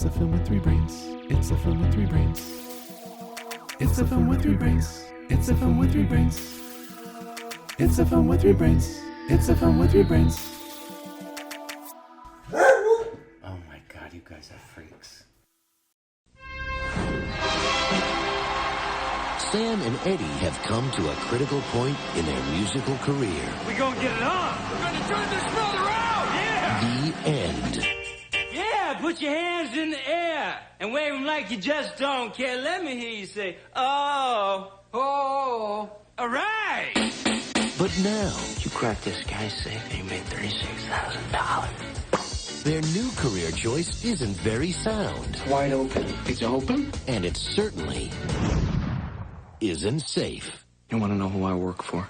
It's a film with three brains. It's a film with three brains. It's a film with three brains. It's a film with three brains. It's a film with three brains. It's a film with three brains. Oh my god, you guys are freaks. Sam and Eddie have come to a critical point in their musical career. We gonna get it on. We're gonna turn this brother out. Yeah. The end. Yeah, put your hands in the air and wave them like you just don't care. Let me hear you say, oh, oh, all right. But now, You cracked this guy's safe and you made $36,000. their new career choice isn't very sound. Wide open. It's open? And it certainly isn't safe. You want to know who I work for?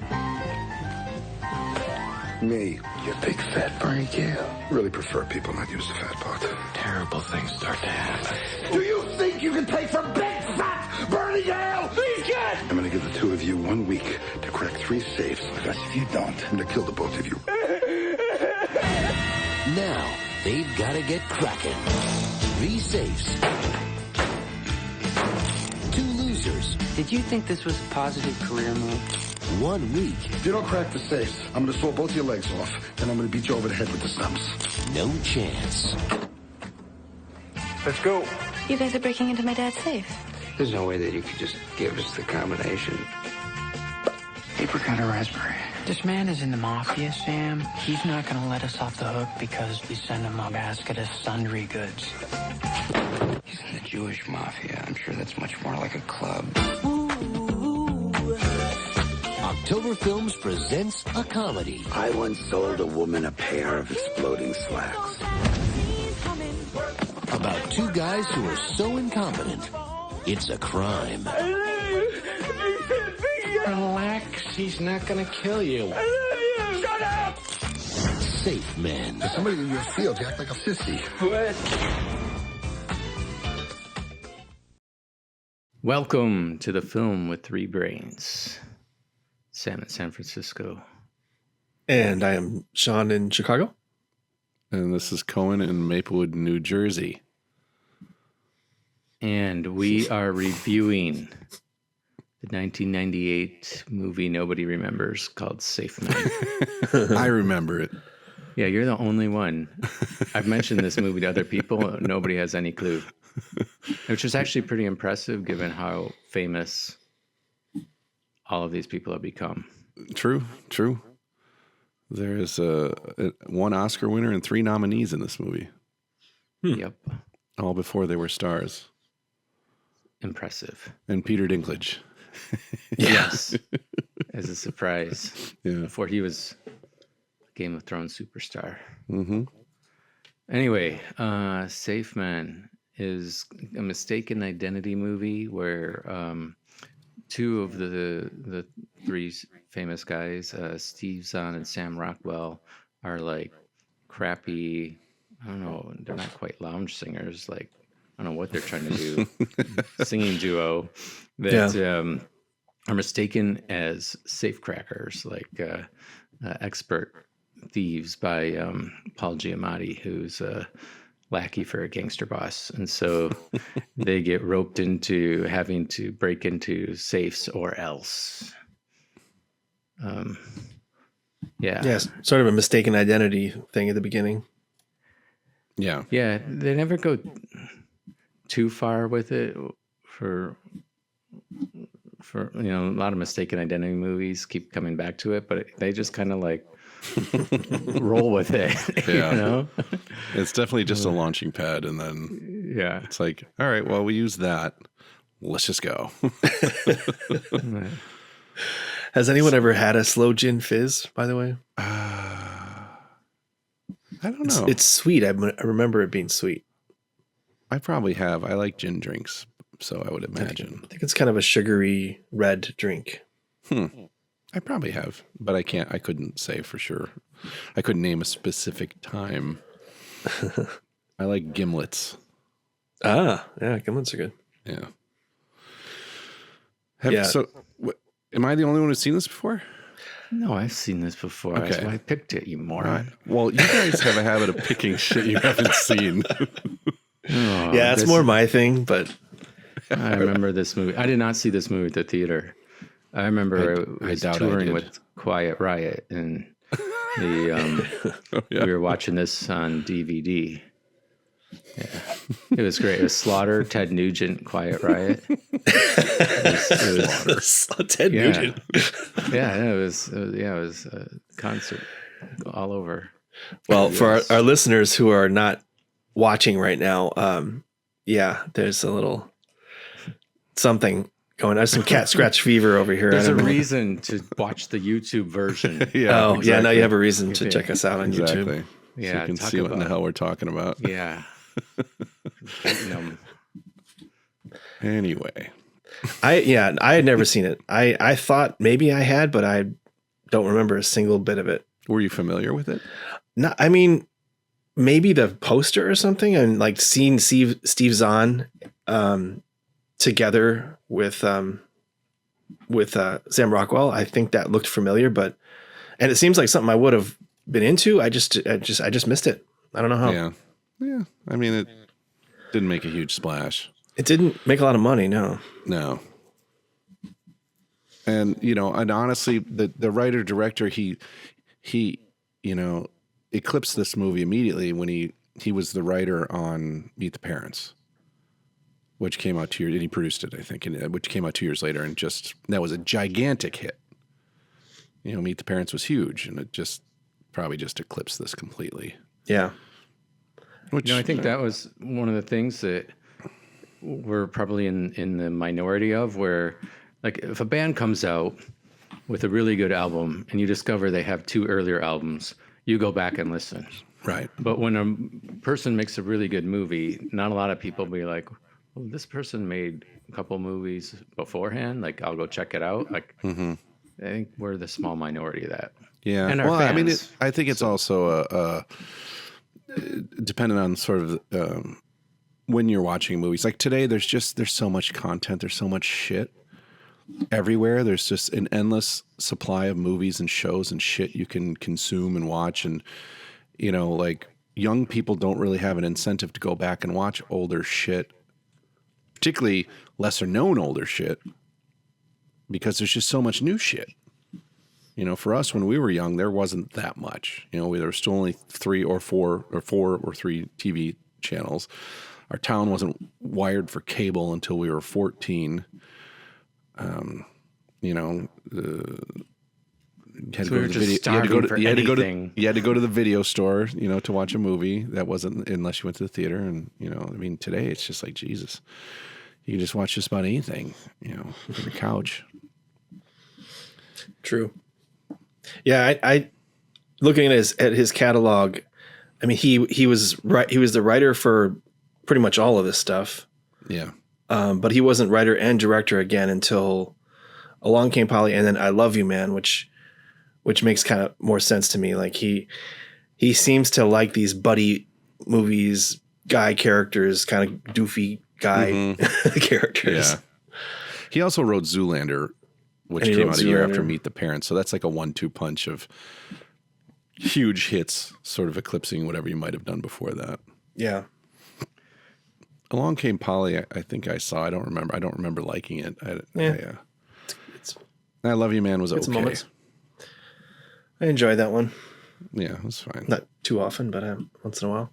Me, you big fat Bernie Gale. Really prefer people not use the fat part. Terrible things start to happen. Do you think you can take from big fat Bernie Gale? He's good! I'm gonna give the two of you 1 week to crack 3 safes, because if you don't, I'm gonna kill the both of you. Now, they've got to get cracking. 3 safes. 2 losers. Did you think this was a positive career move? 1 week. If you don't crack the safes, I'm gonna saw both your legs off, then I'm gonna beat you over the head with the stumps. No chance. Let's go. You guys are breaking into my dad's safe. There's no way that you could just give us the combination. Apricot or raspberry? This man is in the mafia, Sam. He's not going to let us off the hook because we send him a basket of sundry goods. He's in the Jewish mafia. I'm sure that's much more like a club. October Films presents a comedy I once sold a woman a pair of exploding slacks. about 2 guys who are so incompetent, it's a crime. Relax. He's not gonna kill you. Shut up! Safe men. There's somebody in your field, you act like a sissy. What? Welcome to the film with three brains. Sam in San Francisco. And I am Sean in Chicago. And this is Cohen in Maplewood, New Jersey. And we are reviewing the 1998 movie nobody remembers called Safe Men. I remember it. Yeah, you're the only one. I've mentioned this movie to other people. Nobody has any clue. Which is actually pretty impressive given how famous all of these people have become. True. There is one Oscar winner and 3 nominees in this movie. Yep. All before they were stars. Impressive. And Peter Dinklage. Yes. As a surprise. Yeah. Before he was a Game of Thrones superstar. Mm-hmm. Anyway, Safe Men is a mistaken identity movie where 2 of the 3 famous guys, Steve Zahn and Sam Rockwell, are like crappy, I don't know, they're not quite lounge singers, like, I don't know what they're trying to do, singing duo that are mistaken as safecrackers, like expert thieves by Paul Giamatti, who's a lackey for a gangster boss. And so they get roped into having to break into safes or else. Yes, sort of a mistaken identity thing at the beginning. Yeah. Yeah, they never go too far with it for a lot of mistaken identity movies keep coming back to it, but they just kind of like roll with it. Yeah. It's definitely just a launching pad, and then it's like, all right, well, we use that. Let's just go. Has anyone ever had a slow gin fizz, by the way? I don't know. It's sweet. I remember it being sweet. I probably have. I like gin drinks, so I would imagine. I think it's kind of a sugary red drink. I probably have, but I couldn't say for sure. I couldn't name a specific time. I like gimlets. Yeah, gimlets are good. Yeah. So, am I the only one who's seen this before? No, I've seen this before. Okay. That's why I picked it, you moron. Well, you guys have a habit of picking shit you haven't seen. Yeah, it's more my thing, but I remember this movie. I did not see this movie at the theater. I remember I was touring with Quiet Riot, and we were watching this on DVD. Yeah, it was great. It was Slaughter, Ted Nugent, Quiet Riot. It was Ted Nugent. It was a concert all over. Well, for our listeners who are not watching right now, there's a little something going. There's some cat scratch fever over here. There's a reason to watch the YouTube version. Now you have a reason to check us out on YouTube. Yeah, so you can see what in the hell we're talking about. Yeah. Anyway, I had never seen it. I thought maybe I had, but I don't remember a single bit of it. Were you familiar with it? No, I mean, maybe the poster or something, and like seeing Steve Zahn together with Sam Rockwell. I think that looked familiar, and it seems like something I would have been into. I just missed it. I don't know how. Yeah. I mean, it didn't make a huge splash. It didn't make a lot of money. No. And, and honestly, the writer director, he eclipsed this movie immediately when he was the writer on Meet the Parents, which came out 2 years, and he produced it, I think, which came out 2 years later, and that was a gigantic hit. Meet the Parents was huge, and it probably eclipsed this completely. Yeah. Which, I think that was one of the things that we're probably in the minority of, where, like, if a band comes out with a really good album and you discover they have 2 earlier albums, you go back and listen. Right. But when a person makes a really good movie, not a lot of people be like, well, this person made a couple movies beforehand. Like, I'll go check it out. Like, I think we're the small minority of that. Yeah. And our fans. I mean, I think it's also dependent on sort of when you're watching movies. Like today, there's so much content. There's so much shit everywhere. There's just an endless supply of movies and shows and shit you can consume and watch. And, like young people don't really have an incentive to go back and watch older shit, particularly lesser known older shit, because there's just so much new shit. For us, when we were young, there wasn't that much. There were still only 3 or 4 TV channels. Our town wasn't wired for cable until we were 14. You had to go to the video. You had to go to the video store, to watch a movie. That wasn't unless you went to the theater. And today it's just like Jesus. You can just watch just about anything. On the couch. True. Yeah, I looking at his catalog. I mean, he was the writer for pretty much all of this stuff. Yeah. But he wasn't writer and director again until Along Came Polly, and then I Love You Man, which makes kind of more sense to me. Like he seems to like these buddy movies, guy characters, kind of doofy guy characters. Yeah. He also wrote Zoolander, which came out a year after Meet the Parents. So that's like a 1-2 punch of huge hits, sort of eclipsing whatever you might have done before that. Yeah. Along Came Polly, I think I saw. I don't remember liking it. I Love You Man was okay. I enjoyed that one. Yeah, it was fine. Not too often, but once in a while.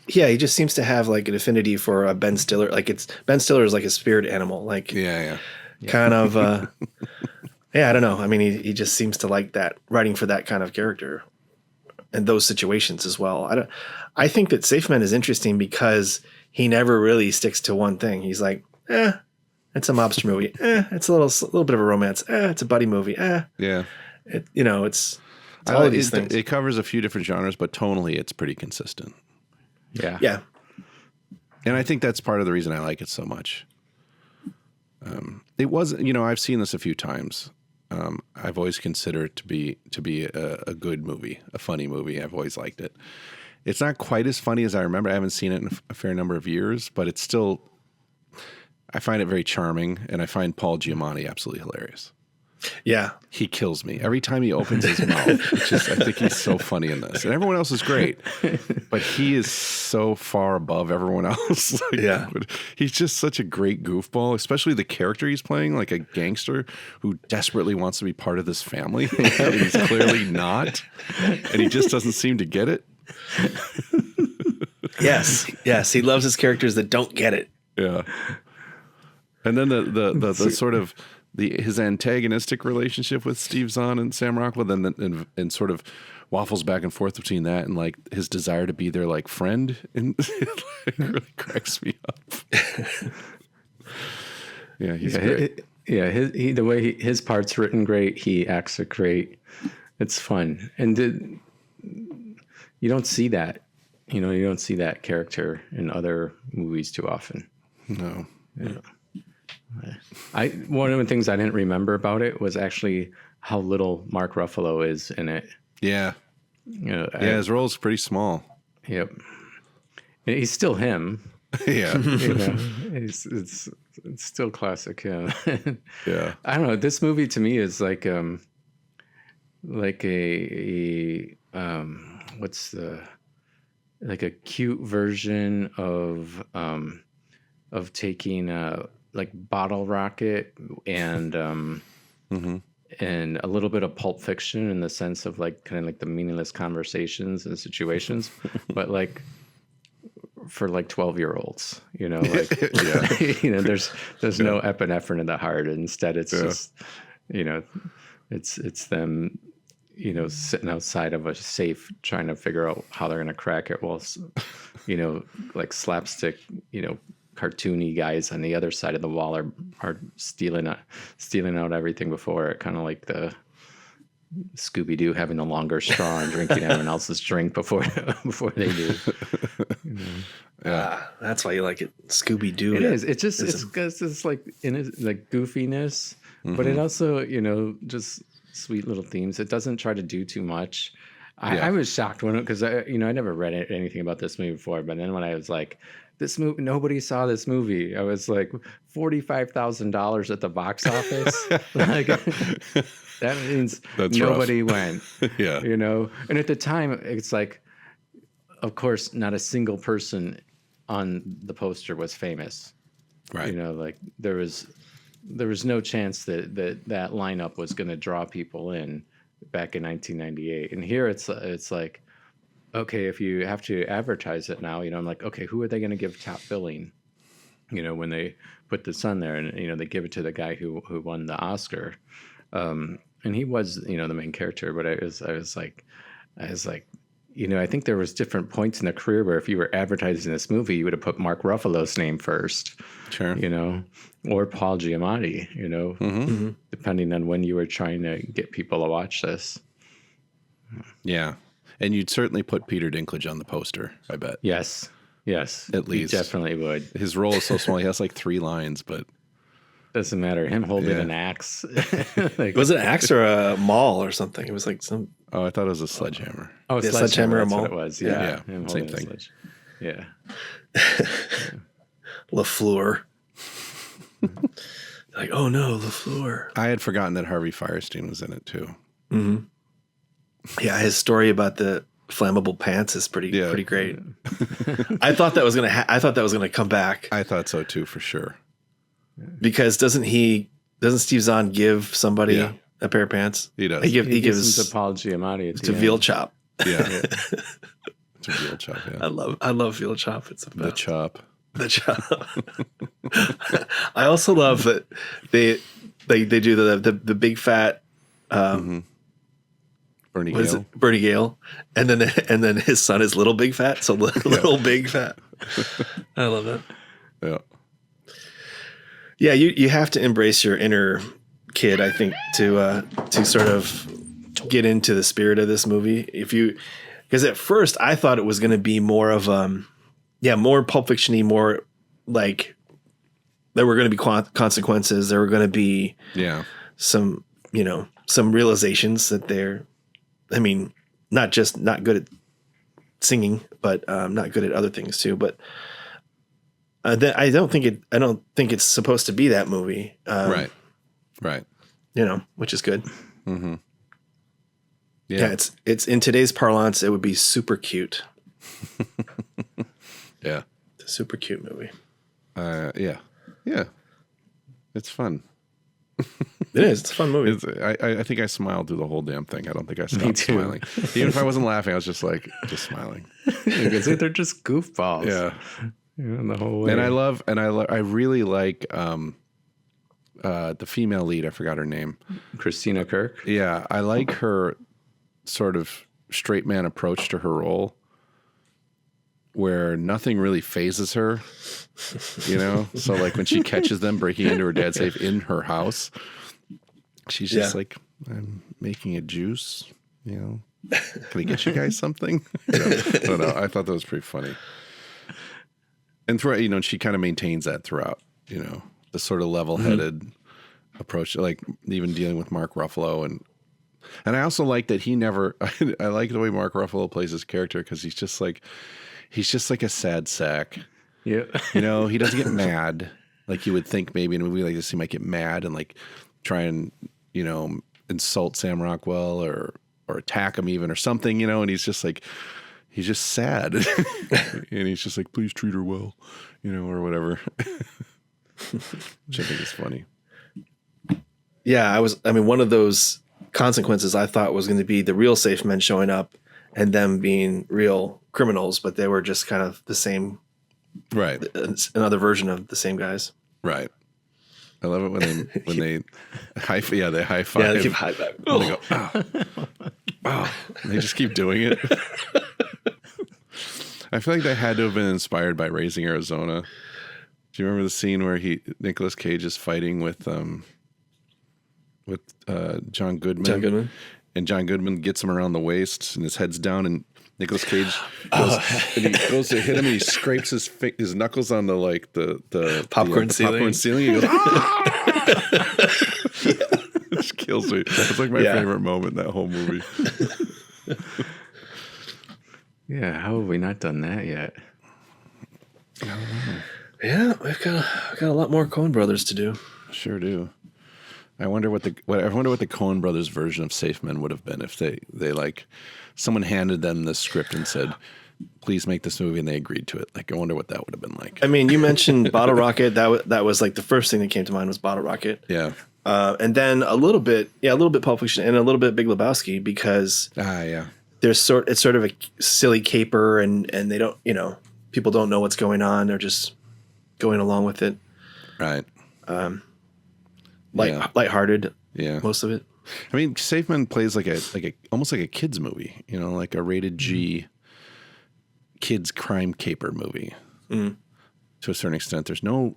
He just seems to have like an affinity for Ben Stiller. Like Ben Stiller is like a spirit animal. Like kind of. I don't know. I mean, he just seems to like that, writing for that kind of character and those situations as well. I think that Safe Man is interesting because he never really sticks to one thing. He's like, it's a mobster movie. It's a little bit of a romance. It's a buddy movie. Yeah. It's all of these things. It covers a few different genres, but tonally it's pretty consistent. Yeah. Yeah. And I think that's part of the reason I like it so much. It was, I've seen this a few times. I've always considered it to be a good movie, a funny movie. I've always liked it. It's not quite as funny as I remember. I haven't seen it in a fair number of years, but it's still, I find it very charming, and I find Paul Giamatti absolutely hilarious. Yeah. He kills me every time he opens his mouth. It's just, I think he's so funny in this, and everyone else is great, but he is so far above everyone else. He's just such a great goofball, especially the character he's playing, like a gangster who desperately wants to be part of this family. He's clearly not, and he just doesn't seem to get it. Yes, he loves his characters that don't get it. Yeah, and then the sort of his antagonistic relationship with Steve Zahn and Sam Rockwell, then and sort of waffles back and forth between that and like his desire to be their like friend, and it really cracks me up. Yeah, he's great. The way his part's written great, he acts it great. It's fun, and you don't see that. You don't see that character in other movies too often. No. Yeah. One of the things I didn't remember about it was actually how little Mark Ruffalo is in it. Yeah. His role's pretty small. Yep. And he's still him. Yeah. It's still classic. Yeah. Yeah. I don't know. This movie to me is like like a cute version of taking like Bottle Rocket and and a little bit of Pulp Fiction in the sense of like kind of like the meaningless conversations and situations, but like for like 12-year-olds, like there's no epinephrine in the heart. Instead, it's just it's them sitting outside of a safe trying to figure out how they're going to crack it while like slapstick cartoony guys on the other side of the wall are stealing out everything before it, kind of like the Scooby-Doo having the longer straw and drinking everyone else's drink before they do. That's why you like it, Scooby-Doo. It is. It's just it's like in it, like goofiness, but it also just sweet little themes. It doesn't try to do too much. I was shocked because I never read anything about this movie before, but then when I was like, this movie, nobody saw this movie. I was like, $45,000 at the box office. Like, that means nobody went. Yeah. And at the time, it's like, of course, not a single person on the poster was famous. Right. Like there was no chance that lineup was going to draw people in back in 1998. And here it's like, okay, if you have to advertise it now, I'm like, okay, who are they going to give top billing? When they put this on there, and they give it to the guy who won the Oscar, and he was the main character. But I was like, I think there was different points in the career where if you were advertising this movie, you would have put Mark Ruffalo's name first, sure, or Paul Giamatti, depending on when you were trying to get people to watch this. Yeah. And you'd certainly put Peter Dinklage on the poster, I bet. Yes. At least. You definitely would. His role is so small. He has like 3 lines, but... Doesn't matter. Him holding an axe. Was it an axe or a maul or something? It was like some... Oh, I thought it was a sledgehammer. Oh, sledgehammer or maul? That's what it was. Yeah. Same thing. Yeah. LaFleur. Like, oh no, LaFleur. I had forgotten that Harvey Fierstein was in it too. Mm-hmm. Yeah, his story about the flammable pants is pretty great. I thought that was gonna come back. I thought so too, for sure. Because doesn't Steve Zahn give somebody a pair of pants? He does. He gives them to Paul Giamatti. It's a veal chop. Yeah. It's a veal chop. Yeah. I love veal chop. It's the chop. The chop. I also love that they do the big fat. Bernie Gale, and then his son is little big fat, so little big fat. I love that. Yeah, you have to embrace your inner kid, I think, to sort of get into the spirit of this movie. Because at first I thought it was going to be more of more Pulp Fiction-y, more like there were going to be consequences. There were going to be some realizations that they're. I mean, not good at singing, but not good at other things too. But I don't think it's supposed to be that movie. Right. which is good. Mm-hmm. Yeah, it's in today's parlance, it would be super cute. Yeah. It's a super cute movie. Yeah. It's fun. It is. It's a fun movie. I think I smiled through the whole damn thing. I don't think I stopped smiling. Even if I wasn't laughing, I was just smiling. Because they're just goofballs. Yeah. The whole way. And I really like the female lead. I forgot her name. Christina Kirk. Yeah, I like her sort of straight man approach to her role, where nothing really phases her. So like when she catches them breaking into her dad's safe in her house, she's just like, I'm making a juice. Can I get you guys something? I don't know. I thought that was pretty funny. And throughout, she kind of maintains that throughout, the sort of level-headed approach, like even dealing with Mark Ruffalo. And I also like that he never, I like the way Mark Ruffalo plays his character, because he's just like a sad sack. Yeah. He doesn't get mad like you would think maybe in a movie like this he might get mad and like try and, insult Sam Rockwell or attack him even or something, and he's just sad. And he's just like, please treat her well, or whatever. Which I think is funny. Yeah, one of those consequences I thought was going to be the real safe men showing up and them being real criminals, but they were just kind of the same. Right. Another version of the same guys. Right. I love it when they high five. Yeah, they keep high five. Oh. They go, oh. They just keep doing it. I feel like they had to have been inspired by Raising Arizona. Do you remember the scene where Nicolas Cage is fighting with John Goodman? And John Goodman gets him around the waist and his head's down, and Nicolas Cage goes to hit him and he scrapes his knuckles on the popcorn ceiling. He goes, it just kills me. It's like my favorite moment in that whole movie. Yeah, how have we not done that yet? I don't know. Yeah, we've got a lot more Coen Brothers to do. Sure do. I wonder what the Coen Brothers version of Safe Men would have been if they like someone handed them this script and said, please make this movie, and they agreed to it. Like, I wonder what that would have been like. I mean, you mentioned Bottle Rocket. That was like the first thing that came to mind was Bottle Rocket. Yeah. And then a little bit Pulp Fiction and a little bit Big Lebowski, because there's it's sort of a silly caper and they don't, people don't know what's going on. They're just going along with it. Right. Lighthearted. Yeah. Most of it. I mean, Safe Men plays like a almost like a kids movie, like a rated G kids crime caper movie. To a certain extent. There's no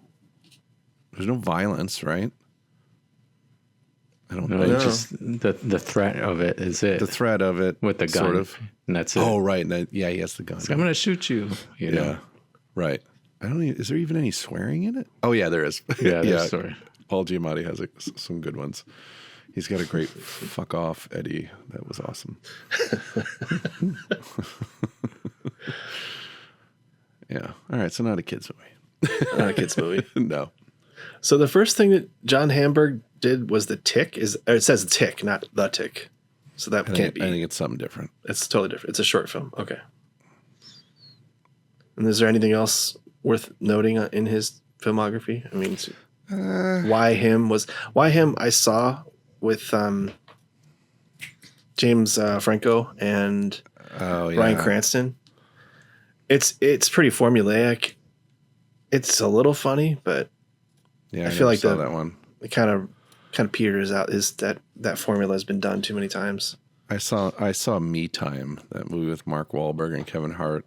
violence, right? I don't know. Just the threat of it is it. The threat of it with the gun, sort of. and that's it. Oh, right. He has the gun. So I'm going to shoot you. You know? Right. Is there even any swearing in it? Oh yeah, there is. Yeah, there's swearing. Paul Giamatti has some good ones. He's got a great "fuck off, Eddie." That was awesome. Yeah. All right. So not a kids movie. Not a kids movie. No. So the first thing that John Hamburg did was The Tick. It says Tick, not The Tick. So that can't be. I think it's something different. It's totally different. It's a short film. Okay. And is there anything else worth noting in his filmography? I mean, Why Him I saw with James Franco and Bryan Cranston. It's pretty formulaic. It's a little funny, but I feel like that one. It kind of peters out. Is that formula has been done too many times. I saw Me Time, that movie with Mark Wahlberg and Kevin Hart.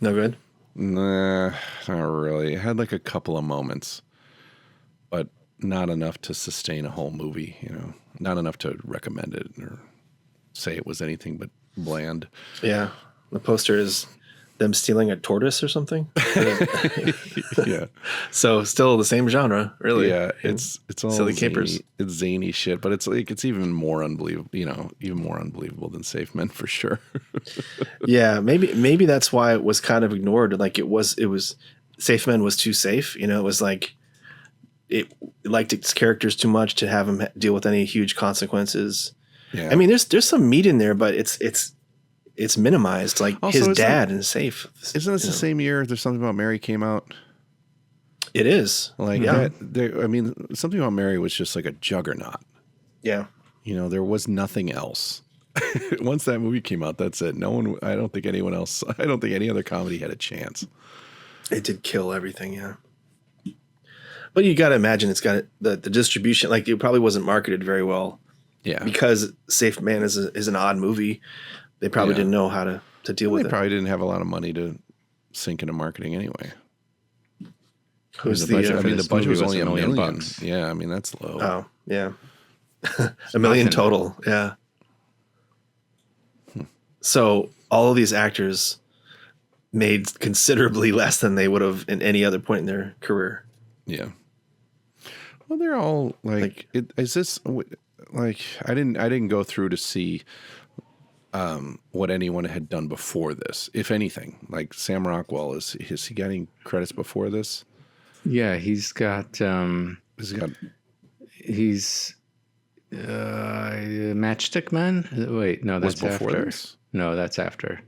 No good? Nah, not really. It had like a couple of moments, but not enough to sustain a whole movie, Not enough to recommend it or say it was anything but bland. Yeah. The poster is them stealing a tortoise or something. Yeah. So still the same genre, really. Yeah, it's all silly capers. It's zany shit, but it's even more unbelievable, even more unbelievable than Safe Men for sure. Yeah, maybe that's why it was kind of ignored. Like it was Safe Men was too safe. It was like it liked its characters too much to have him deal with any huge consequences. Yeah. I mean, there's some meat in there, but it's minimized. Like Also, his isn't- dad is safe. Isn't this the same year There's Something About Mary came out? It is. Like Yeah. I mean, Something About Mary was just like a juggernaut. Yeah. You know, there was nothing else. Once that movie came out, that's it. I don't think any other comedy had a chance. It did kill everything, yeah. But you got to imagine it's got the distribution. Like, it probably wasn't marketed very well. Yeah. Because Safe Man is an odd movie. They probably didn't know how to deal with it. They probably didn't have a lot of money to sink into marketing anyway. Who's the budget? I mean, the budget was only $1 $1 million. bucks. Yeah, I mean, that's low. Oh, yeah. $1 million nothing. total, yeah. So all of these actors made considerably less than they would have in any other point in their career. Yeah. Well, they're all is this like I didn't go through to see what anyone had done before this, if anything. Like Sam Rockwell, is he getting credits before this? Yeah, he's got he's Matchstick Man. Wait, no, that's Was before after. this? No, that's after.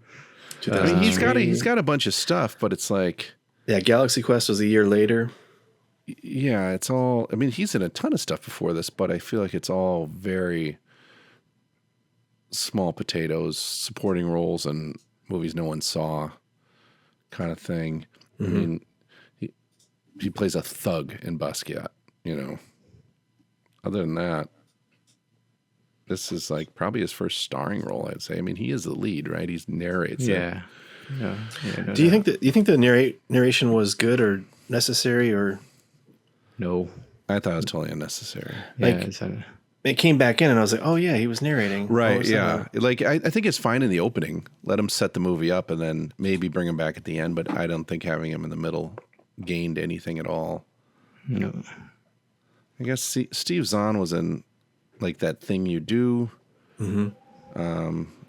I mean, he's got a bunch of stuff, but it's like, Yeah, Galaxy Quest was a year later. yeah, it's all. I mean, he's in a ton of stuff before this, but I feel like it's all very small potatoes, supporting roles in movies no one saw, kind of thing. I mean, he plays a thug in Basquiat. You know, other than that, this is like probably his first starring role, I'd say. I mean, he is the lead, right? He narrates it. Yeah. No Do you think the narration was good or necessary, or No. I thought it was totally unnecessary. Yeah, Like- it came back in and I was like, oh yeah, he was narrating. All Right, of a sudden, yeah. Like, I think it's fine in the opening. Let him set the movie up and then maybe bring him back at the end, but I don't think having him in the middle gained anything at all. No. I guess Steve Zahn was in, like, That Thing You Do.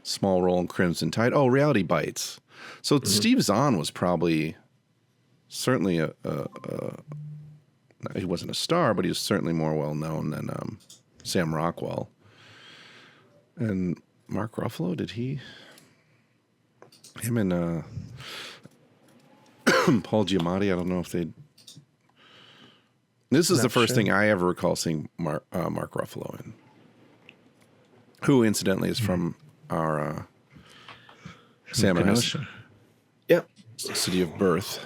Small role in Crimson Tide. Oh, Reality Bites. So Steve Zahn was probably certainly he wasn't a star, but he was certainly more well-known than Sam Rockwell. And Mark Ruffalo, him and Paul Giamatti, I don't know if they... This is the first thing I ever recall seeing Mark Ruffalo in. Who, incidentally, is from our Sam and I's Kenosha. Yep. city of birth.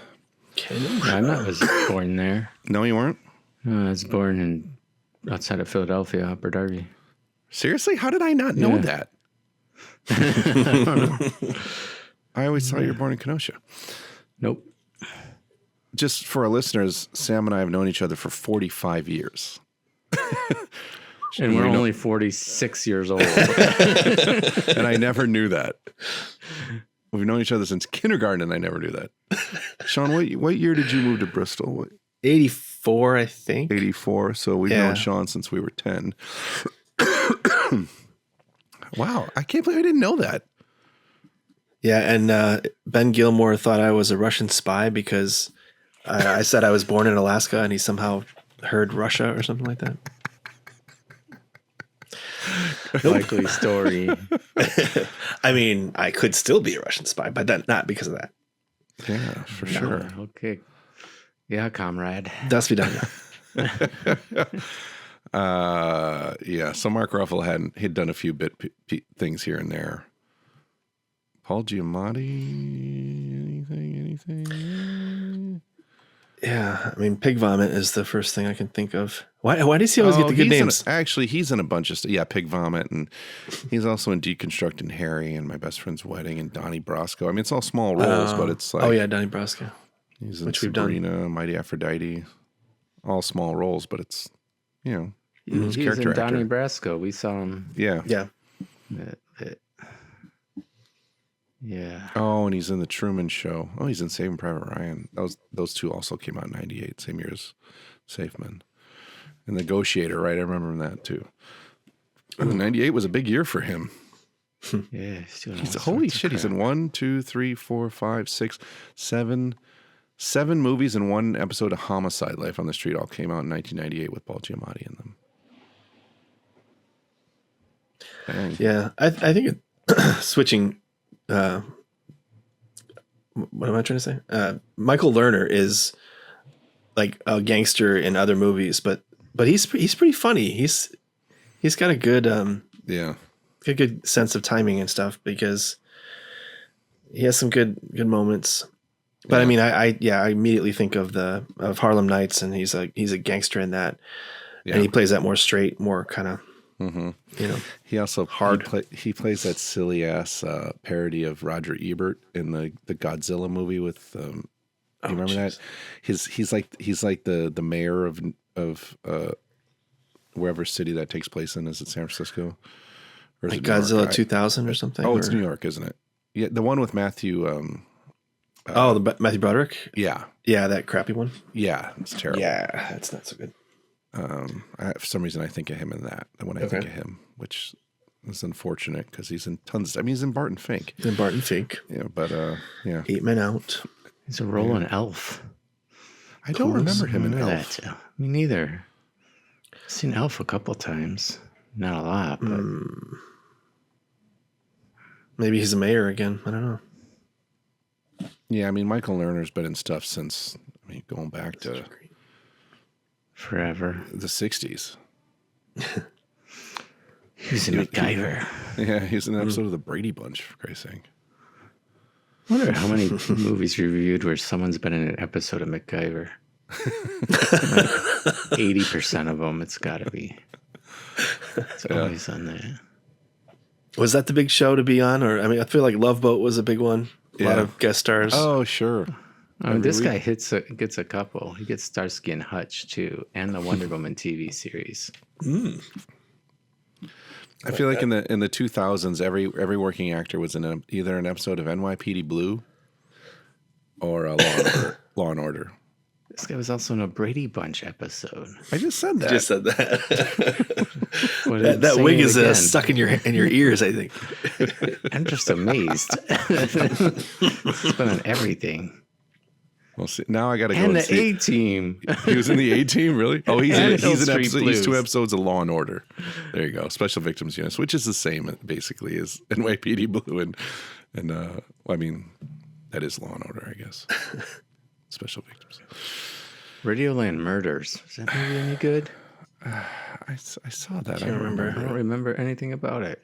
I was born there. No, you weren't? I was born outside of Philadelphia, Upper Darby. Seriously? How did I not know Yeah. that? I always thought you were born in Kenosha. Nope. Just for our listeners, Sam and I have known each other for 45 years. And we're only 46 years old. And I never knew that. We've known each other since kindergarten, and I never knew that. Sean, what year did you move to Bristol? 84, I think. 84. So we've known Sean since we were 10. Wow. I can't believe I didn't know that. Yeah, and Ben Gilmore thought I was a Russian spy because I said I was born in Alaska, and he somehow heard Russia or something like that. Likely story. I mean, I could still be a Russian spy, but not because of that. Yeah, for sure. Okay. Yeah, comrade. Thus be done. Yeah. So Mark Ruffalo he'd done a few things here and there. Paul Giamatti, anything? Yeah, I mean, Pig Vomit is the first thing I can think of. Why does he always get the good names? He's in a bunch of stuff. Yeah, Pig Vomit, and he's also in Deconstructing Harry and My Best Friend's Wedding and Donnie Brasco. I mean, it's all small roles, but it's like... Oh, yeah, Donnie Brasco. He's in which we've done. Sabrina, Mighty Aphrodite. All small roles, but it's, he's He's character in Donnie actor. Brasco. We saw him. Yeah. Yeah. Yeah. Oh, and he's in The Truman Show. Oh, he's in Saving Private Ryan. Those two also came out in 98, same year as Safe Men. And Negotiator, right? I remember that too. And 98 was a big year for him. Yeah. He's doing all Holy sorts of shit, he's crap. in 1, 2, 3, 4, 5, 6, 7, 7 movies and 1 episode of Homicide: Life on the Street all came out in 1998 with Paul Giamatti in them. Dang. Yeah, I think switching. What am I trying to say? Michael Lerner is like a gangster in other movies, but he's pretty funny. He's got a good a good sense of timing and stuff because he has some good moments. But I mean, I immediately think of Harlem Nights, and he's a gangster in that, and he plays that more straight, more kind of. Mm-hmm. You know, he also hard. He plays that silly ass parody of Roger Ebert in the Godzilla movie with. You remember that? He's like the mayor of wherever city that takes place in. Is it San Francisco? Or is like it Godzilla 2000 or something? Oh, it's New York, isn't it? Yeah, the one with Matthew. The Matthew Broderick. Yeah, that crappy one. Yeah, it's terrible. Yeah, that's not so good. For some reason, I think of him in that when I think of him, which is unfortunate because he's in tons. He's in Barton Fink. He's in Barton Fink. Yeah, but yeah, 8 Men Out. He's a role in Elf. I don't remember him in Elf. That. Me neither. I've seen Elf a couple times, not a lot, but maybe he's a mayor again. I don't know. Yeah, I mean Michael Lerner's been in stuff since going back to. Forever. The 60s. He was in MacGyver. Yeah, he's in an episode of The Brady Bunch, for Christ's sake. I wonder how many movies we reviewed where someone's been in an episode of MacGyver. Like 80% of them, it's got to be. It's always on there. Was that the big show to be on? Or I feel like Love Boat was a big one. A lot of guest stars. Oh, sure. This guy gets a couple. He gets Starsky and Hutch too, and the Wonder Woman TV series. I feel like in the 2000s, every working actor was in either an episode of NYPD Blue or Law and Order. This guy was also in a Brady Bunch episode. I just said that. That wig is stuck in your ears, I think. I'm just amazed. It's been on everything. Well, see, now I got to go and and the see. A-Team. He was in the A-Team, really? Oh, he's in Street episode. He's Blues. 2 episodes of Law and Order. There you go, Special Victims Units, which is the same basically as NYPD Blue, and I mean that is Law and Order, I guess. Special Victims. Radioland Murders. Is that movie any good? I saw that. I remember. I don't remember anything about it.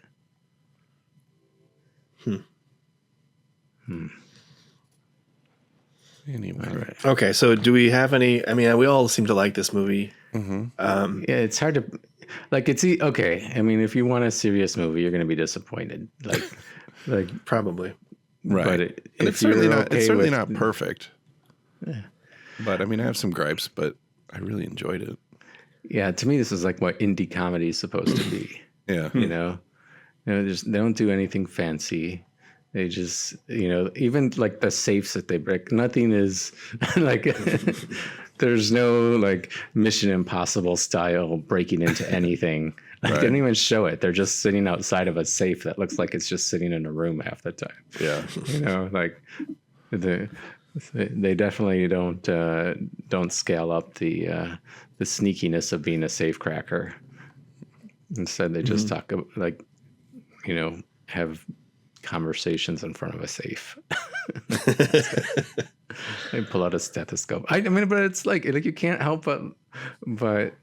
Anyway. Right. Okay, so do we have any? We all seem to like this movie. Yeah, it's hard to it's okay. If you want a serious movie, you're going to be disappointed. Like Probably. Right. But it's certainly not perfect. Yeah. But I have some gripes, but I really enjoyed it. Yeah, to me, this is like what indie comedy is supposed to be. Yeah. They don't do anything fancy. They just, even like the safes that they break, nothing is like, there's no like Mission Impossible style breaking into anything. Like, They don't even show it. They're just sitting outside of a safe that looks like it's just sitting in a room half the time. Yeah. They definitely don't scale up the sneakiness of being a safe cracker. Instead, they just talk about, have conversations in front of a safe. They pull out a stethoscope. But it's like you can't help but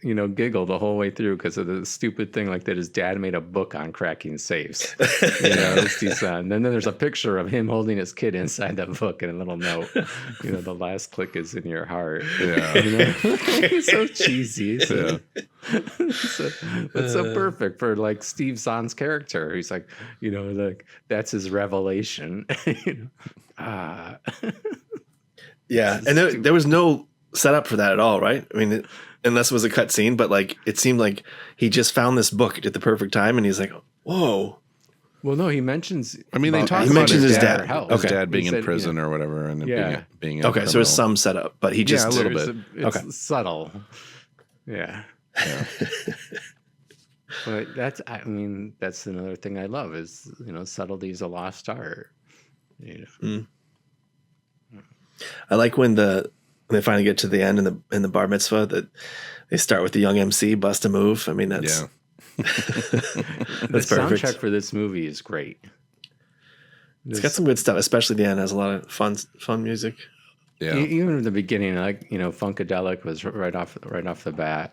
giggle the whole way through because of the stupid thing that his dad made a book on cracking safes. And then there's a picture of him holding his kid inside that book and a little note. The last click is in your heart. Yeah. It's so cheesy. It's so perfect for Steve Zahn's character. He's that's his revelation. Yeah, and there was no setup for that at all, right? Unless it was a cut scene, but it seemed like he just found this book at the perfect time, and he's like, "Whoa." Well, no, he mentions. They talk he about mentions his dad. His dad being in prison or whatever, and being okay. So there's some setup, but he just a little bit. It's subtle. Yeah. But that's another thing I love is subtlety is a lost art. I like when they finally get to the end in the bar mitzvah that they start with the young MC bust a move. I mean, that's the soundtrack for this movie is great. It's got some good stuff, especially the end has a lot of fun music. Yeah, even at the beginning, like Funkadelic was right off the bat.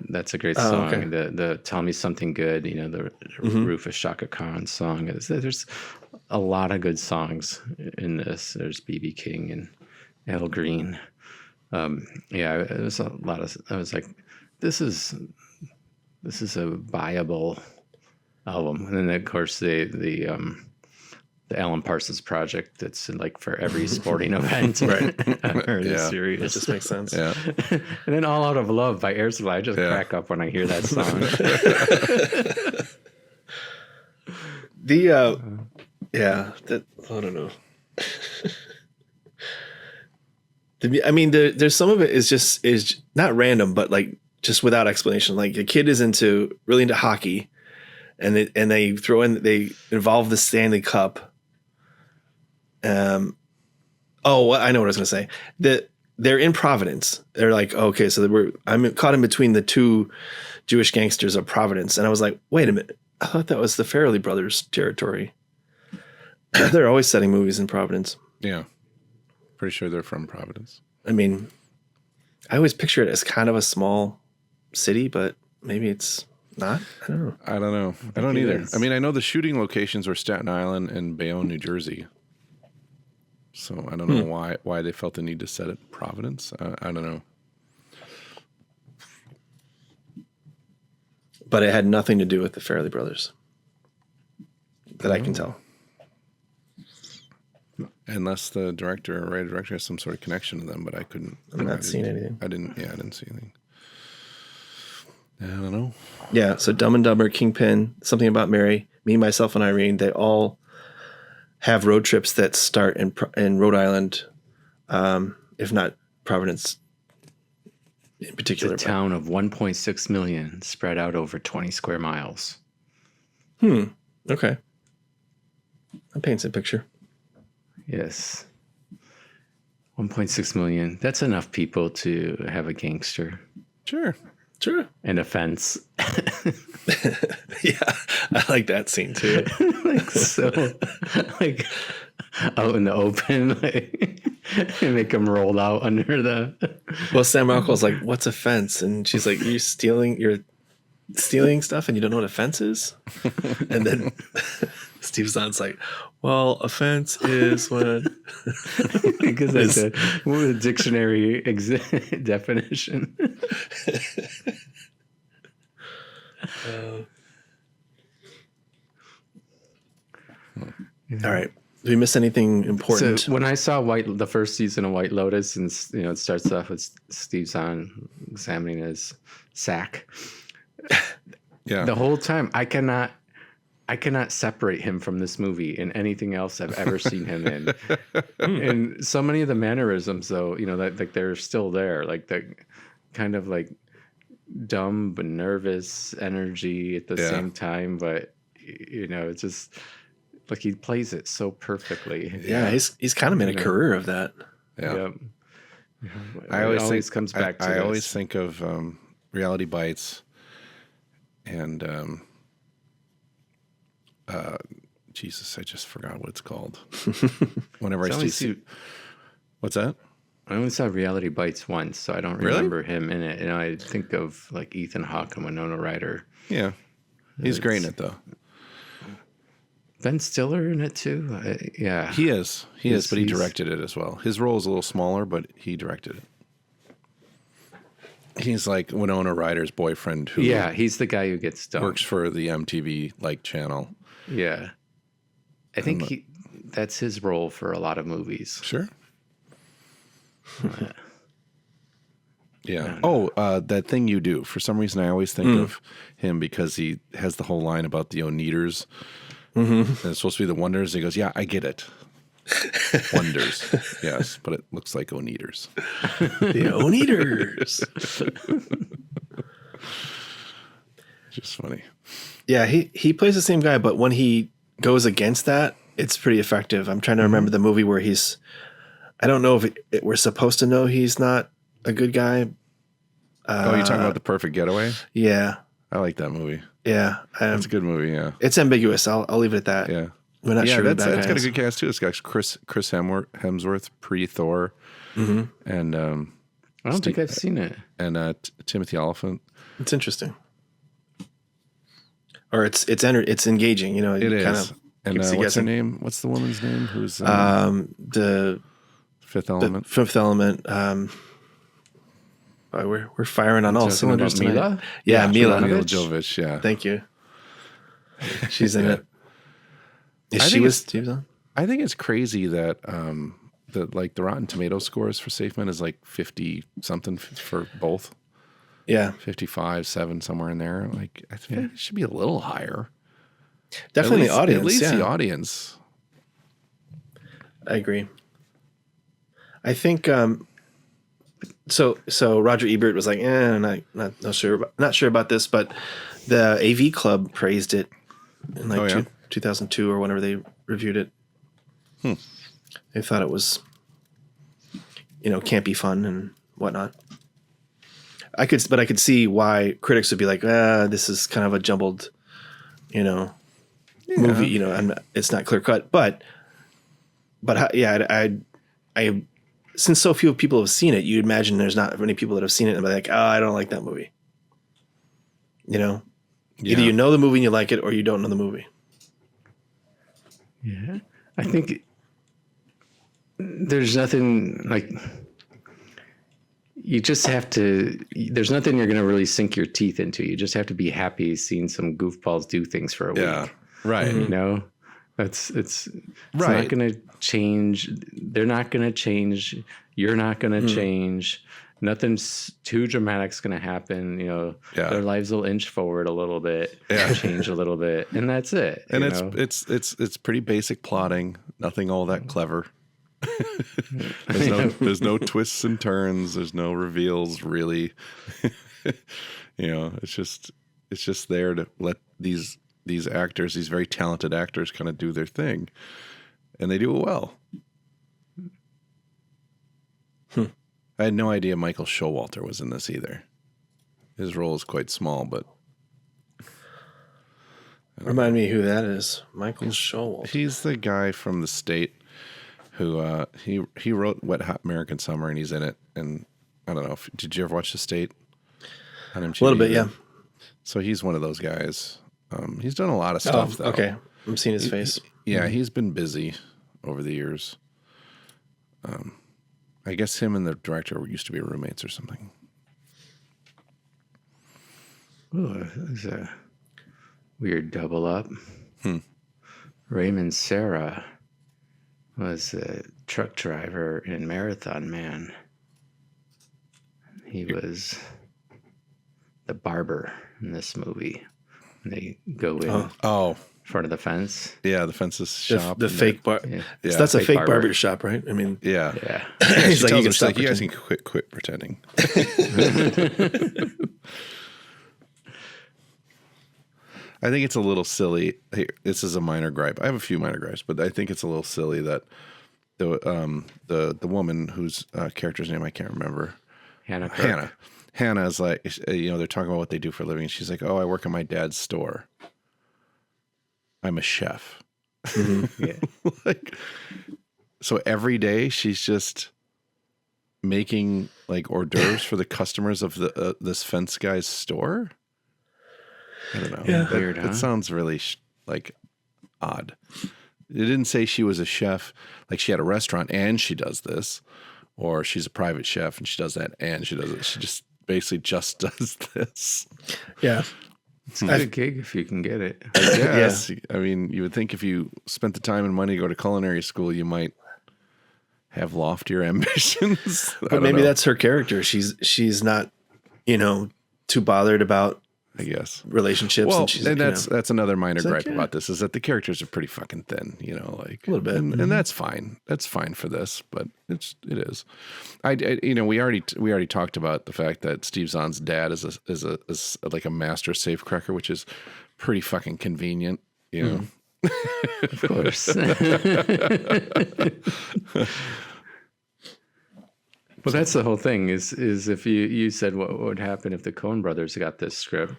That's a great song. Okay. The Tell Me Something Good, the Rufus Shaka Khan song. There's a lot of good songs in this. There's B.B. King and Al Green. It was a lot of. I was like, this is a viable album. And then of course the Alan Parsons Project. That's like for every sporting event, right? Or the series. It just makes sense. Yeah. And then All Out of Love by Air Supply. I just crack up when I hear that song. I don't know. I mean, there's some of it is not random, but like just without explanation. Like the kid is really into hockey, and they involve the Stanley Cup. I know what I was going to say. That they're in Providence. They're like, okay, so I'm caught in between the two Jewish gangsters of Providence, and I was like, wait a minute, I thought that was the Farrelly brothers' territory. They're always setting movies in Providence. Yeah, pretty sure they're from Providence. I mean, I always picture it as kind of a small city, but maybe it's not. I don't know. I don't either. I mean, I know the shooting locations were Staten Island and Bayonne, New Jersey. So I don't know why they felt the need to set it in Providence. I don't know. But it had nothing to do with the Farrelly brothers that I can tell. Unless the director or writer-director has some sort of connection to them, but I couldn't. I'm not seeing anything. I didn't see anything. I don't know. Yeah, so Dumb and Dumber, Kingpin, Something About Mary, Me, Myself, and Irene, they all have road trips that start in Rhode Island, if not Providence in particular. It's a town of 1.6 million spread out over 20 square miles. Okay. That paints a picture. Yes. 1.6 million. That's enough people to have a gangster. Sure. And a fence. Yeah, I like that scene too. Out in the open, and make them roll out under the. Well, Sam Rockwell's like, "What's a fence?" And she's like, "You're stealing stuff, and you don't know what a fence is." And then Steve Zahn's like, "Well, a fence is when." Because that's a dictionary definition. All right. Did we miss anything important? So when I saw the first season of White Lotus, and it starts off with Steve Zahn examining his sack. Yeah. The whole time I cannot separate him from this movie and anything else I've ever seen him in. And so many of the mannerisms, though, that like they're still there, like the kind of like dumb but nervous energy at the same time, but it's just like he plays it so perfectly. Yeah, he's kind of made a career of that. Yeah. Yep. I always comes back to I this. always think of Reality Bites and Jesus, I just forgot what it's called. Whenever I see what's that? I only saw Reality Bites once, so I don't remember him in it. I think of like Ethan Hawke and Winona Ryder. Yeah, he's great in it though. Ben Stiller in it too. Yeah, he is, but he directed it as well. His role is a little smaller, but he directed it. He's like Winona Ryder's boyfriend. He's the guy who gets dumped. Works for the MTV channel. Yeah, I think that's his role for a lot of movies. Sure. Yeah. Oh, that thing you do. For some reason, I always think of him because he has the whole line about the Oneaters. And it's supposed to be the Wonders. He goes, "Yeah, I get it. Wonders, yes, but it looks like Oneaters." The Oneaters. Just funny. Yeah, he plays the same guy, but when he goes against that, it's pretty effective. I'm trying to remember the movie where he's I don't know if we're supposed to know he's not a good guy. Oh, you're talking about The Perfect Getaway? Yeah. I like that movie. Yeah. It's a good movie, yeah. It's ambiguous. I'll leave it at that. Yeah. We're not sure that's got a good cast too. It's got Chris Hemsworth, pre-Thor. Mm-hmm. And I don't think I've seen it. And Timothy Olyphant. It's interesting. Or it's engaging, you know. It is. Kind of and what's her name? What's the woman's name? Who's the Fifth Element? The Fifth Element. We're firing on all cylinders tonight. Mila? Yeah, Mila Jovovich. Yeah. Thank you. She's in it. She was on? I think it's crazy that the Rotten Tomato scores for Safe Men is like 50 something for both. Yeah, 55, 7, somewhere in there. Like I think it should be a little higher. Definitely the audience. At least the audience. I agree. I think so Roger Ebert was like, not sure about this, but the AV Club praised it in 2002 or whenever they reviewed it. They thought it was, campy fun and whatnot. I could see why critics would be like, this is kind of a jumbled, movie. It's not clear cut, but I since so few people have seen it, you'd imagine there's not many people that have seen it and be like, I don't like that movie. Either you know the movie and you like it, or you don't know the movie. Yeah, I think there's nothing like. You just have to. There's nothing you're going to really sink your teeth into. You just have to be happy seeing some goofballs do things for a week. Right. It's not going to change. They're not going to change. You're not going to change. Nothing's too dramatic's going to happen. Their lives will inch forward a little bit, change a little bit, and that's it. And it's pretty basic plotting. Nothing all that clever. There's no twists and turns. There's no reveals really. It's just there to let these actors, these very talented actors, kind of do their thing, and they do it well. I had no idea Michael Showalter was in this either. His role is quite small, but remind me who that is. Michael Showalter. He's the guy from The State who he wrote Wet Hot American Summer, and he's in it. And I don't know, did you ever watch The State? A little bit, yeah. So he's one of those guys. He's done a lot of stuff, though. Okay. I'm seeing his face. He's been busy over the years. I guess him and the director used to be roommates or something. Oh, that was a weird double up. Raymond Serra was a truck driver in Marathon Man. He was the barber in this movie. They go in front of the fence. Yeah, the fence's shop. The fake bar. Yeah. So that's a fake barber shop, right? I mean, yeah. He's like, you guys can quit pretending. I think it's a little silly. Hey, this is a minor gripe. I have a few minor gripes, but I think it's a little silly that the woman whose character's name I can't remember, Hannah is like, they're talking about what they do for a living. She's like, I work at my dad's store. I'm a chef. So every day she's just making like hors d'oeuvres for the customers of this fence guy's store. I don't know. Yeah. Weird, huh? It sounds really odd. It didn't say she was a chef, like she had a restaurant and she does this, or she's a private chef and she does that and she does it. She just basically just does this. Yeah. It's a good gig if you can get it. Yes. I mean, you would think if you spent the time and money to go to culinary school, you might have loftier ambitions. But maybe that's her character. She's not, too bothered about, I guess, relationships. Well, and that's another minor gripe like, about this is that the characters are pretty fucking thin, like a little bit, and that's fine. That's fine for this, but it is. We already talked about the fact that Steve Zahn's dad is like a master safe cracker, which is pretty fucking convenient, Of course. Well, that's the whole thing. Is if you said what would happen if the Coen brothers got this script,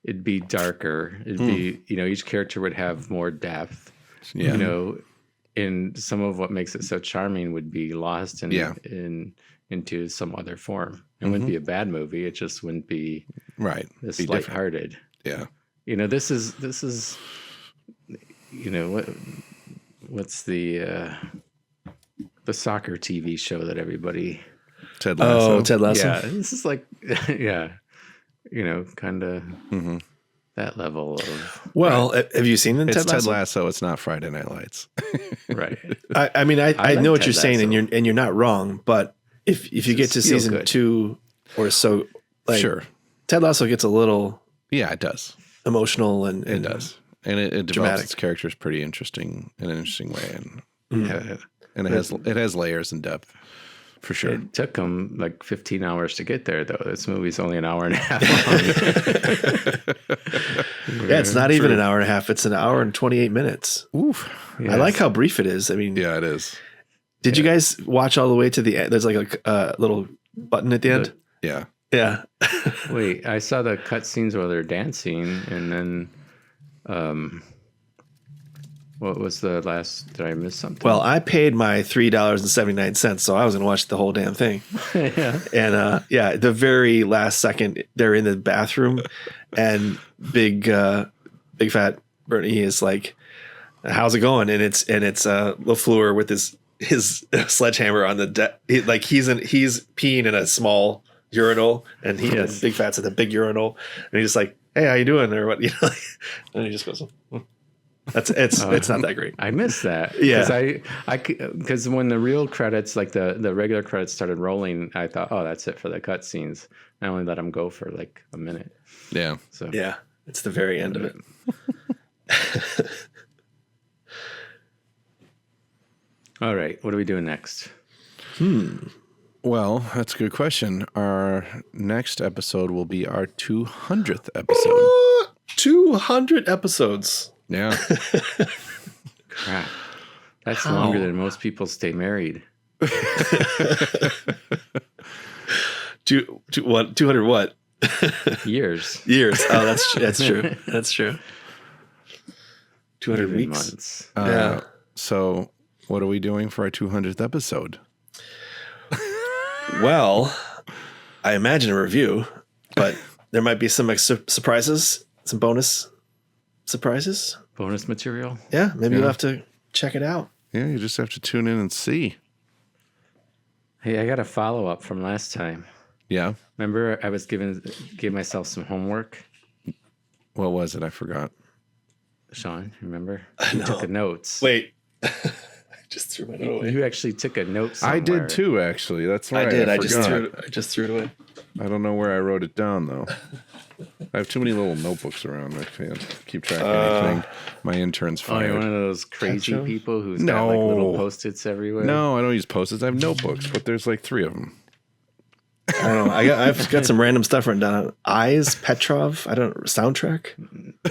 it'd be darker. It'd be each character would have more depth. Yeah. And some of what makes it so charming would be lost into some other form. It wouldn't be a bad movie. It just wouldn't be this lighthearted. Yeah. This is what's the soccer TV show that everybody Ted Lasso. Oh, Ted Lasso. Yeah, this is like kind of that level of. Well, have you seen It's Ted Lasso? Ted Lasso. It's not Friday Night Lights. Right. I mean, I like know what Ted you're saying, Lasso. and you're not wrong. But if you get to Just feel season good. 2 or so, like, Sure. Ted Lasso gets a little Yeah, it does. emotional and It does, and it develops dramatic. its characters pretty interesting in an interesting way, Yeah. and it has layers and depth for sure. It took them like 15 hours to get there, though. This movie's only an hour and a half long. Yeah, it's not even an hour and a half. It's an hour and 28 minutes. Oof. I like how brief it is. I mean, Yeah, it is. did you guys watch all the way to the end? There's like a little button at the end. Yeah. Yeah. Wait, I saw the cutscenes where they're dancing, and then what was the last? Did I miss something? Well, I paid my $3.79, so I was going to watch the whole damn thing. Yeah. And the very last second, they're in the bathroom, and big fat Bernie is like, "How's it going?" And it's LaFleur with his sledgehammer on the deck. He's peeing in a small urinal, and Yes. Big Fat's at the big urinal, and he's just like, "Hey, how you doing?" Or what, and he just goes, It's not that great. I missed that. Yeah. Because when the real credits, like the regular credits started rolling, I thought, oh, that's it for the cutscenes. I only let them go for like a minute. Yeah. So Yeah, it's the very end of it. All right, what are we doing next? Well, that's a good question. Our next episode will be our 200th episode. 200 episodes. Yeah. Crap. That's longer than most people stay married. What? 200 what? Years. Years. Oh, that's true. That's true. 200 Even weeks. months. Yeah. So, what are we doing for our 200th episode? Well, I imagine a review, but there might be some surprises, some bonus surprises. Bonus material. Yeah, maybe you'll have to check it out. Yeah, you just have to tune in and see. Hey, I got a follow-up from last time. Yeah. Remember I was gave myself some homework? What was it? I forgot. Sean, remember? You took a notes. Wait. I just threw my note away. You actually took a note somewhere. I did too, actually. That's right. I did. I forgot. just threw it away. I don't know where I wrote it down, though. I have too many little notebooks around. I can't keep track of anything. My intern's Oh, you're fired. one of those crazy Ketchup? people who's got like little Post-its everywhere? No, I don't use Post-its. I have notebooks, but there's like 3 of them. I don't know. I've got some random stuff written down. Eyes, Petrov. Soundtrack.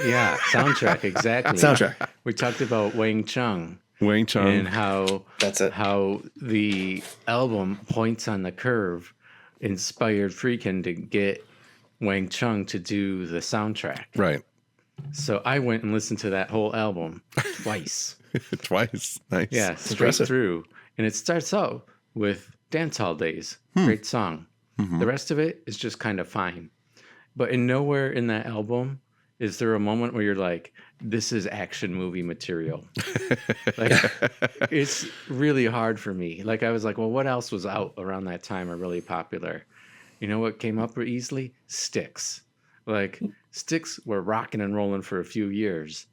Yeah, soundtrack, exactly. Soundtrack. We talked about Wang Chung. Wang Chung. And how That's it. How the album Points on the Curve inspired Friedkin to get Wang Chung to do the soundtrack. Right. So I went and listened to that whole album twice. Twice. Nice. Yeah, straight impressive. through. And it starts out with Dance Hall Days. Great song. The rest of it is just kind of fine. But in nowhere in that album is there a moment where you're like, this is action movie material. Like, it's really hard for me. Like, I was like, well, what else was out around that time or really popular? You know what came up easily? Sticks. Like, Sticks were rocking and rolling for a few years.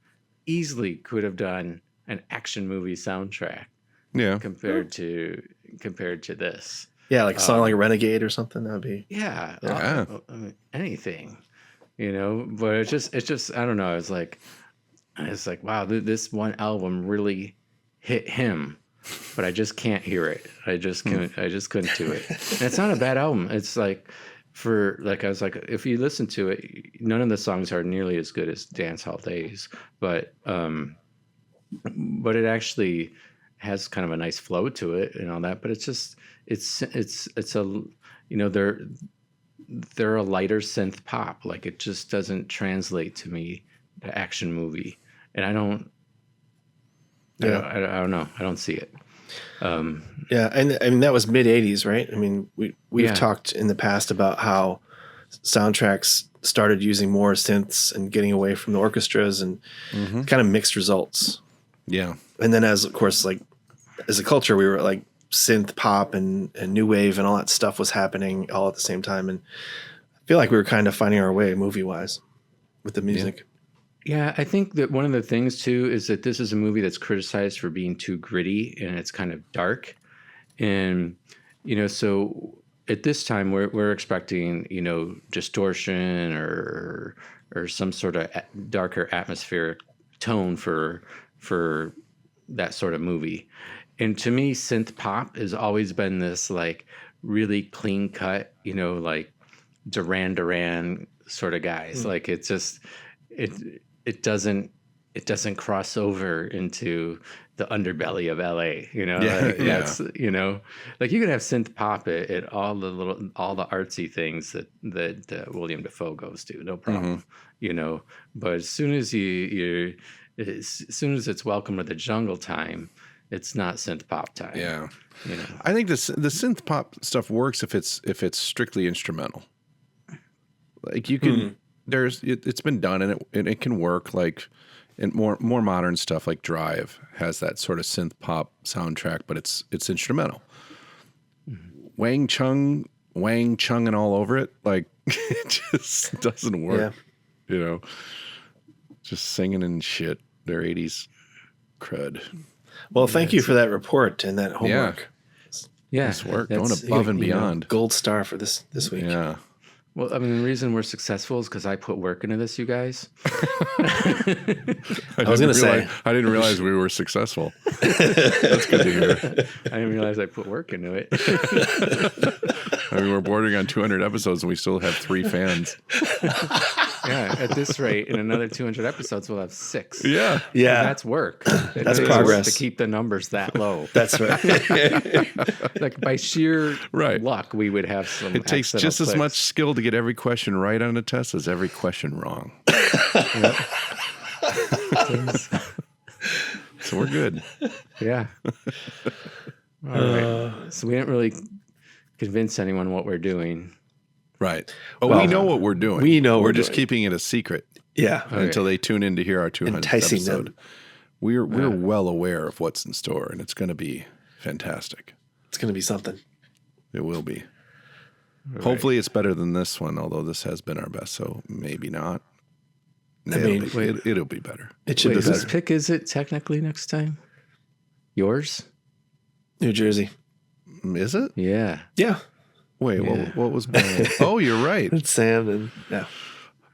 Easily could have done an action movie soundtrack. Yeah. Compared to this. Yeah, like a song like Renegade or something. That would be. Yeah. Yeah. I mean, anything, but it's just, I don't know. It's like, wow, this one album really hit him, but I just can't hear it. I just couldn't do it. And it's not a bad album. It's like, I was like, if you listen to it, none of the songs are nearly as good as Dance Hall Days, but it actually has kind of a nice flow to it and all that, but it's just it's a, you know, they're a lighter synth pop. Like, it just doesn't translate to me to action movie, and I don't know. I don't see it. Yeah, and I mean that was mid '80s, right? I mean, we've talked in the past about how soundtracks started using more synths and getting away from the orchestras, and kind of mixed results. Yeah, and then as a culture, we were like synth pop and new wave and all that stuff was happening all at the same time, and I feel like we were kind of finding our way movie wise with the music. Yeah, I think that one of the things too is that this is a movie that's criticized for being too gritty and it's kind of dark. And, you know, so at this time we're expecting, you know, distortion or some sort of darker atmospheric tone for that sort of movie. And to me, synth pop has always been this like really clean cut, you know, like Duran sort of guys. Like, it's just, it doesn't cross over into the underbelly of LA, you know. That's, you know, like you could have synth pop at all the artsy things that William Dafoe goes to, no problem, you know. But as soon as as soon as it's Welcome to the Jungle time, it's not synth pop time. Yeah, you know. I think the synth pop stuff works if it's strictly instrumental. Like, you can. It's been done and it can work, like, and more modern stuff like Drive has that sort of synth pop soundtrack, but it's instrumental. Wang Chung and all over it, like, it just doesn't work. You know, just singing and shit. Their 80s crud. Well, thank you for that report and that homework. Yeah, nice work, going above and beyond. Know, gold star for this week. Yeah. Well, I mean, the reason we're successful is because I put work into this, you guys. I was going to say. I didn't realize we were successful. That's good to hear. I didn't realize I put work into it. I mean, we're bordering on 200 episodes and we still have 3 fans. Yeah, at this rate, in another 200 episodes, we'll have 6. Yeah. Yeah. And that's work. That's progress. To keep the numbers that low. That's right. Like, by sheer luck, we would have some. It takes just as much skill to get every question right on a test as every question wrong. So we're good. Yeah. All right. So we didn't really convince anyone what we're doing. Right. Oh, well, we know what we're doing. We know we're just keeping it a secret. Yeah. Until they tune in to hear our 200th Enticing episode. Them. We're well aware of what's in store, and it's going to be fantastic. It's going to be something. It will be. Right. Hopefully it's better than this one, although this has been our best, so maybe not. It'll be better. It should be better. Whose pick is it technically next time? Yours? New Jersey. Is it? Yeah. Yeah. Wait, what was mine? Oh, you're right. It's Sam and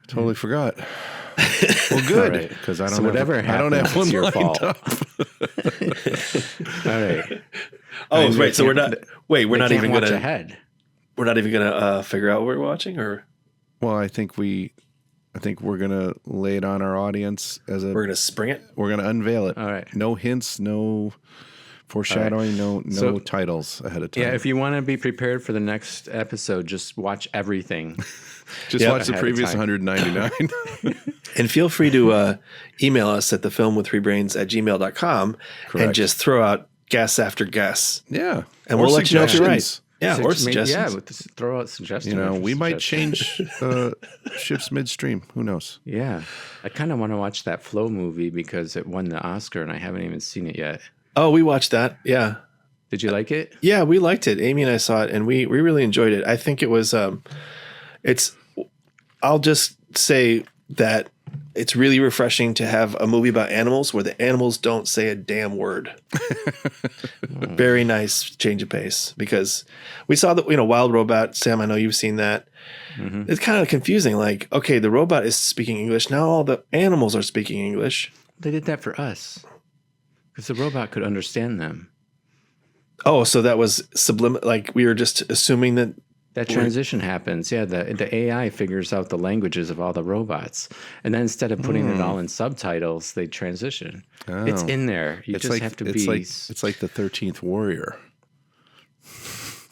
totally forgot. Well, good, because I don't have one your lined fault. up. All right. Oh, right. So we're not. Wait, we're not even gonna. Ahead. We're not even gonna figure out what we're watching, or. Well, I think we're gonna lay it on our audience as a. We're gonna spring it. We're gonna unveil it. All right. No hints. No foreshadowing. Right. No titles ahead of time. Yeah. If you want to be prepared for the next episode, just watch everything. Just watch the previous 199. And feel free to email us at thefilmwith3brains@gmail.com and just throw out guess after guess. Yeah. And we'll let you know if you're right. Yeah, or suggestions. Yeah, throw out suggestions. You know, we might change ships midstream. Who knows? Yeah. I kind of want to watch that Flow movie because it won the Oscar and I haven't even seen it yet. Oh, we watched that. Yeah. Did you like it? Yeah, we liked it. Amy and I saw it and we really enjoyed it. I think it was I'll just say that it's really refreshing to have a movie about animals where the animals don't say a damn word. Very nice change of pace, because we saw that, Wild Robot. Sam, I know you've seen that. Mm-hmm. It's kind of confusing. Like, okay, the robot is speaking English. Now all the animals are speaking English. They did that for us because the robot could understand them. Oh, so that was subliminal. Like we were just assuming that That transition happens. Yeah, the AI figures out the languages of all the robots, and then instead of putting it all in subtitles, they transition. Oh. It's in there. You It's just like, have to it's be. like it's like the 13th Warrior.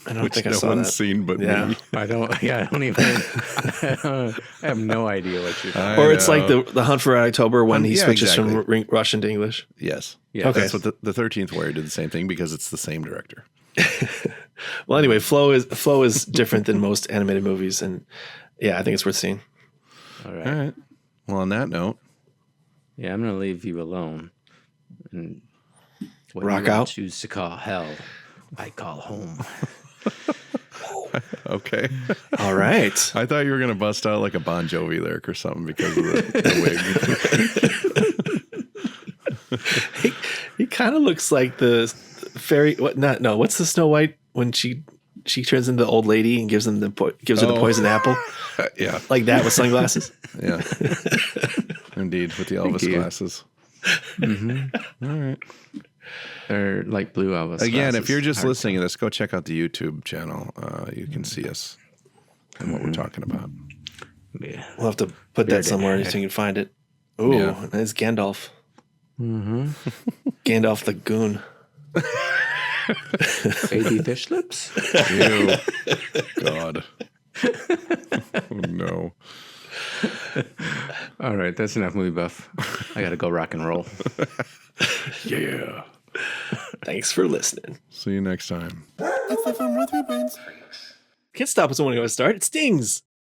I don't Which think I no saw one's that. seen but Yeah. me. I don't. Yeah, I don't even. I have no idea what you're talking. Or it's like the Hunt for Red October when he yeah, switches exactly. from Russian to English. Yes. Yeah. Okay. That's what the 13th Warrior did the same thing because it's the same director. Well, anyway, flow is different than most animated movies, and yeah, I think it's worth seeing. All right. All right. Well, on that note, Yeah, I'm gonna leave you alone. And what Rock you all out? choose to call hell, I call home. okay. All right. I thought you were going to bust out like a Bon Jovi lyric or something because of the wig. He kind of looks like the fairy. What's the Snow White when she turns into the old lady and gives her the poison apple? Yeah. Like that with sunglasses. Yeah. Indeed, with the Elvis you. glasses. Mm-hmm. All right. They're like blue Elvis. Again, glasses. if you're just Hard listening to this, go check out the YouTube channel. You can see us and what we're talking about. Yeah. We'll have to put that somewhere so you can find it. Oh, Yeah. It's Gandalf. Mm-hmm. Gandalf the Goon. Baby fish lips. Ew. God. Oh, no. All right, that's enough movie buff. I gotta go rock and roll. Yeah. Thanks for listening. See you next time. Can't stop us when we go to start. It stings.